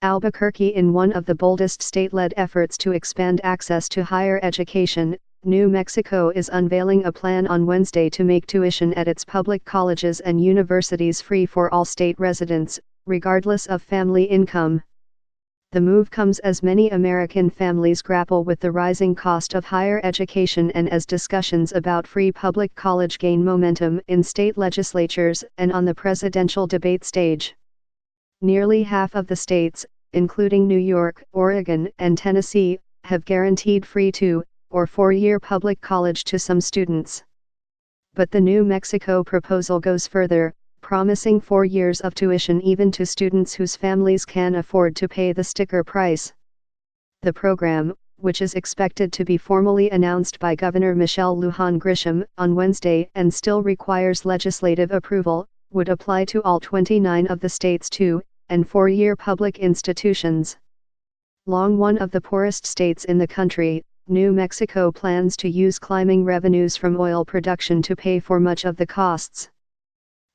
Albuquerque. In one of the boldest state-led efforts to expand access to higher education, New Mexico is unveiling a plan on Wednesday to make tuition at its public colleges and universities free for all state residents, regardless of family income. The move comes as many American families grapple with the rising cost of higher education and as discussions about free public college gain momentum in state legislatures and on the presidential debate stage. Nearly half of the states, including New York, Oregon, and Tennessee, have guaranteed free 2- or 4-year public college to some students. But the New Mexico proposal goes further, promising 4 years of tuition even to students whose families can afford to pay the sticker price. The program, which is expected to be formally announced by Governor Michelle Lujan Grisham on Wednesday and still requires legislative approval, would apply to all 29 of the state's 2- and 4-year public institutions. Long one of the poorest states in the country, New Mexico plans to use climbing revenues from oil production to pay for much of the costs.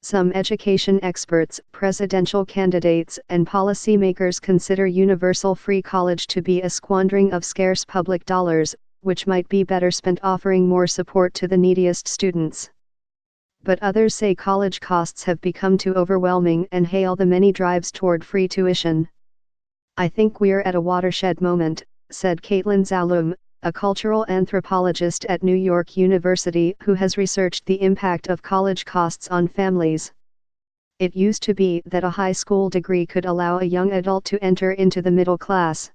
Some education experts, presidential candidates, and policymakers consider universal free college to be a squandering of scarce public dollars, which might be better spent offering more support to the neediest students. But others say college costs have become too overwhelming and hail the many drives toward free tuition. "I think we're at a watershed moment," said Caitlin Zalum, a cultural anthropologist at New York University who has researched the impact of college costs on families. "It used to be that a high school degree could allow a young adult to enter into the middle class.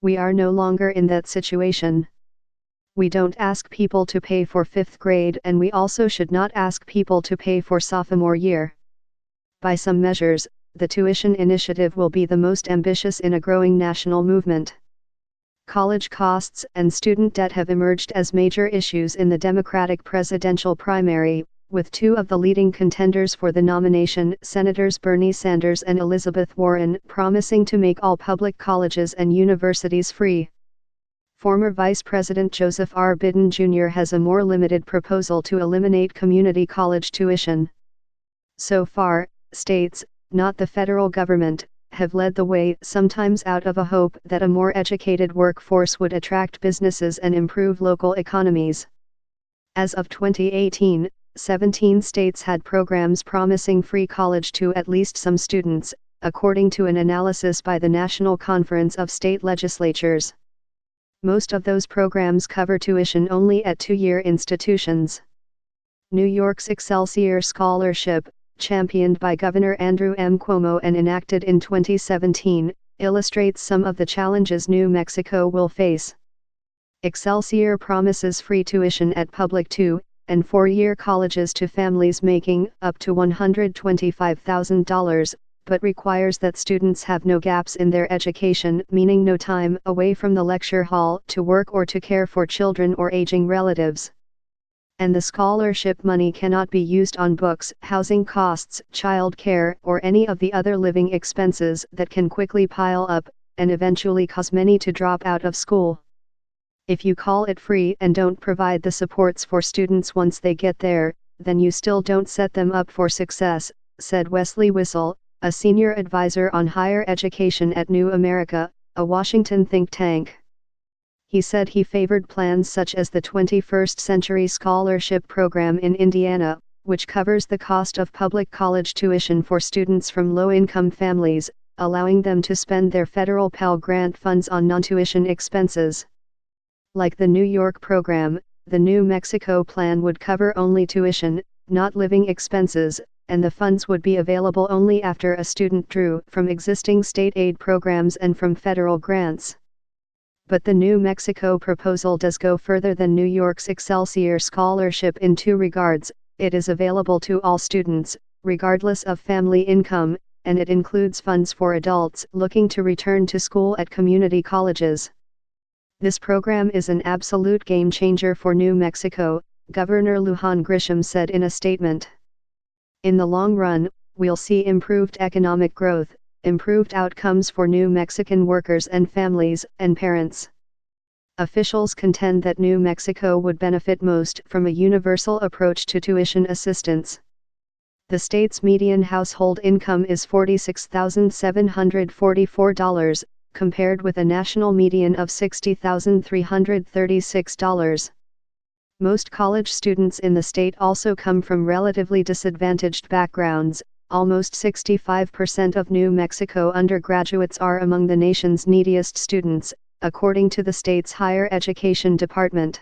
We are no longer in that situation. We don't ask people to pay for 5th grade, and we also should not ask people to pay for sophomore year." By some measures, the tuition initiative will be the most ambitious in a growing national movement. College costs and student debt have emerged as major issues in the Democratic presidential primary, with 2 of the leading contenders for the nomination, Senators Bernie Sanders and Elizabeth Warren, promising to make all public colleges and universities free. Former Vice President Joseph R. Biden Jr. has a more limited proposal to eliminate community college tuition. So far, states, not the federal government, have led the way, sometimes out of a hope that a more educated workforce would attract businesses and improve local economies. As of 2018, 17 states had programs promising free college to at least some students, according to an analysis by the National Conference of State Legislatures. Most of those programs cover tuition only at 2-year institutions. New York's Excelsior Scholarship, championed by Governor Andrew M. Cuomo and enacted in 2017, illustrates some of the challenges New Mexico will face. Excelsior promises free tuition at public 2- and 4-year colleges to families making up to $125,000, but requires that students have no gaps in their education, meaning no time away from the lecture hall to work or to care for children or aging relatives. And the scholarship money cannot be used on books, housing costs, child care, or any of the other living expenses that can quickly pile up, and eventually cause many to drop out of school. If you call it free and don't provide the supports for students once they get there, then you still don't set them up for success, said Wesley Wissel, a senior advisor on higher education at New America, a Washington think tank. He said he favored plans such as the 21st Century Scholarship Program in Indiana, which covers the cost of public college tuition for students from low-income families, allowing them to spend their federal Pell Grant funds on non-tuition expenses. Like the New York program, the New Mexico plan would cover only tuition, not living expenses, and the funds would be available only after a student drew from existing state aid programs and from federal grants. But the New Mexico proposal does go further than New York's Excelsior Scholarship in 2 regards: it is available to all students, regardless of family income, and it includes funds for adults looking to return to school at community colleges. This program is an absolute game changer for New Mexico, Governor Lujan Grisham said in a statement. In the long run, we'll see improved economic growth, improved outcomes for New Mexican workers and families and parents. Officials contend that New Mexico would benefit most from a universal approach to tuition assistance. The state's median household income is $46,744, compared with a national median of $60,336. Most college students in the state also come from relatively disadvantaged backgrounds. Almost 65% of New Mexico undergraduates are among the nation's neediest students, according to the state's higher education department.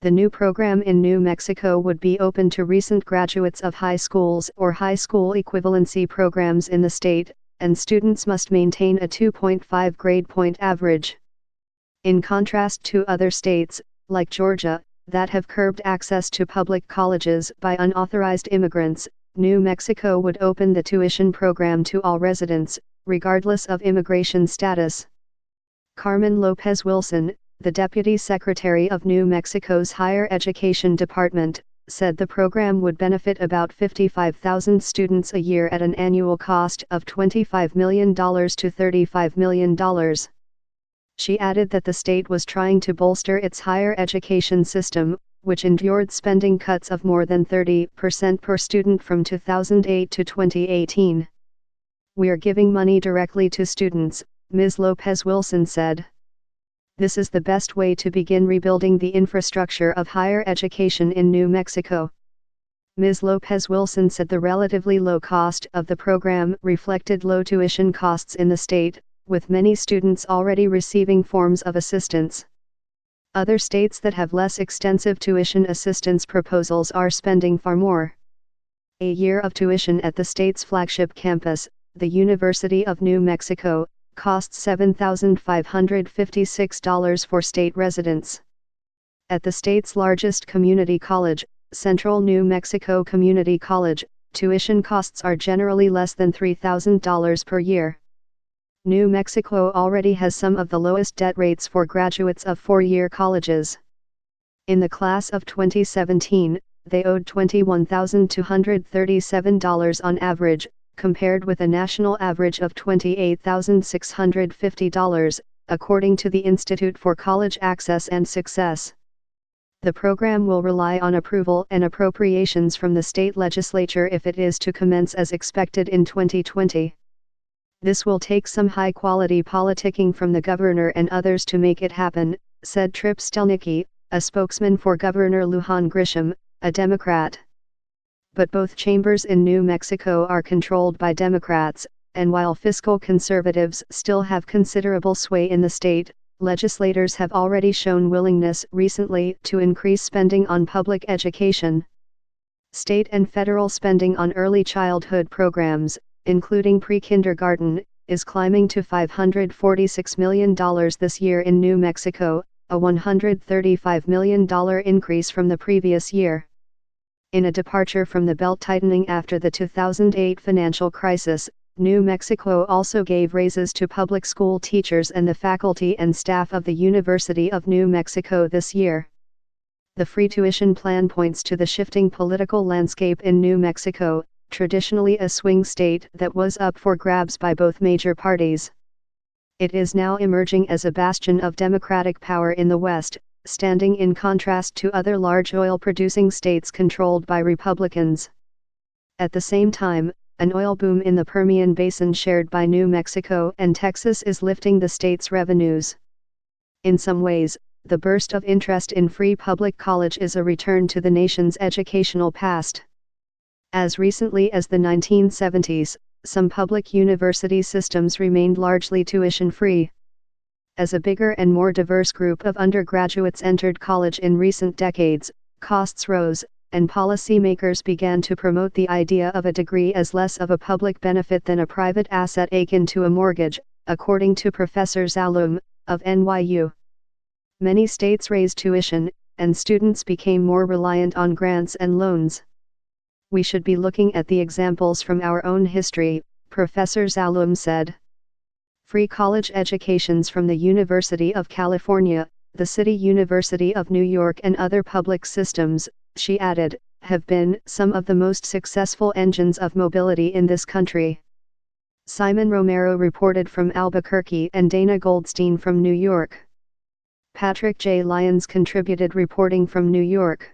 The new program in New Mexico would be open to recent graduates of high schools or high school equivalency programs in the state, and students must maintain a 2.5 grade point average. In contrast to other states, like Georgia, that have curbed access to public colleges by unauthorized immigrants, New Mexico would open the tuition program to all residents, regardless of immigration status. Carmen Lopez Wilson, the Deputy Secretary of New Mexico's Higher Education Department, said the program would benefit about 55,000 students a year at an annual cost of $25 million to $35 million. She added that the state was trying to bolster its higher education system, which endured spending cuts of more than 30% per student from 2008 to 2018. "We're giving money directly to students," Ms. Lopez Wilson said. "This is the best way to begin rebuilding the infrastructure of higher education in New Mexico." Ms. Lopez Wilson said the relatively low cost of the program reflected low tuition costs in the state, with many students already receiving forms of assistance. Other states that have less extensive tuition assistance proposals are spending far more. A year of tuition at the state's flagship campus, the University of New Mexico, costs $7,556 for state residents. At the state's largest community college, Central New Mexico Community College, tuition costs are generally less than $3,000 per year. New Mexico already has some of the lowest debt rates for graduates of four-year colleges. In the class of 2017, they owed $21,237 on average, compared with a national average of $28,650, according to the Institute for College Access and Success. The program will rely on approval and appropriations from the state legislature if it is to commence as expected in 2020. "This will take some high-quality politicking from the governor and others to make it happen," said Tripp Stelnicki, a spokesman for Governor Lujan Grisham, a Democrat. But both chambers in New Mexico are controlled by Democrats, and while fiscal conservatives still have considerable sway in the state, legislators have already shown willingness recently to increase spending on public education. State and federal spending on early childhood programs, including pre-kindergarten, is climbing to $546 million this year in New Mexico, a $135 million increase from the previous year. In a departure from the belt-tightening after the 2008 financial crisis, New Mexico also gave raises to public school teachers and the faculty and staff of the University of New Mexico this year. The free tuition plan points to the shifting political landscape in New Mexico, traditionally a swing state that was up for grabs by both major parties. It is now emerging as a bastion of Democratic power in the West, standing in contrast to other large oil-producing states controlled by Republicans. At the same time, an oil boom in the Permian Basin shared by New Mexico and Texas is lifting the state's revenues. In some ways, the burst of interest in free public college is a return to the nation's educational past. As recently as the 1970s, some public university systems remained largely tuition-free. As a bigger and more diverse group of undergraduates entered college in recent decades, costs rose, and policymakers began to promote the idea of a degree as less of a public benefit than a private asset akin to a mortgage, according to Professor Zalum, of NYU. Many states raised tuition, and students became more reliant on grants and loans. "We should be looking at the examples from our own history," Professor Zalum said. Free college educations from the University of California, the City University of New York and other public systems, she added, have been some of the most successful engines of mobility in this country. Simon Romero reported from Albuquerque and Dana Goldstein from New York. Patrick J. Lyons contributed reporting from New York.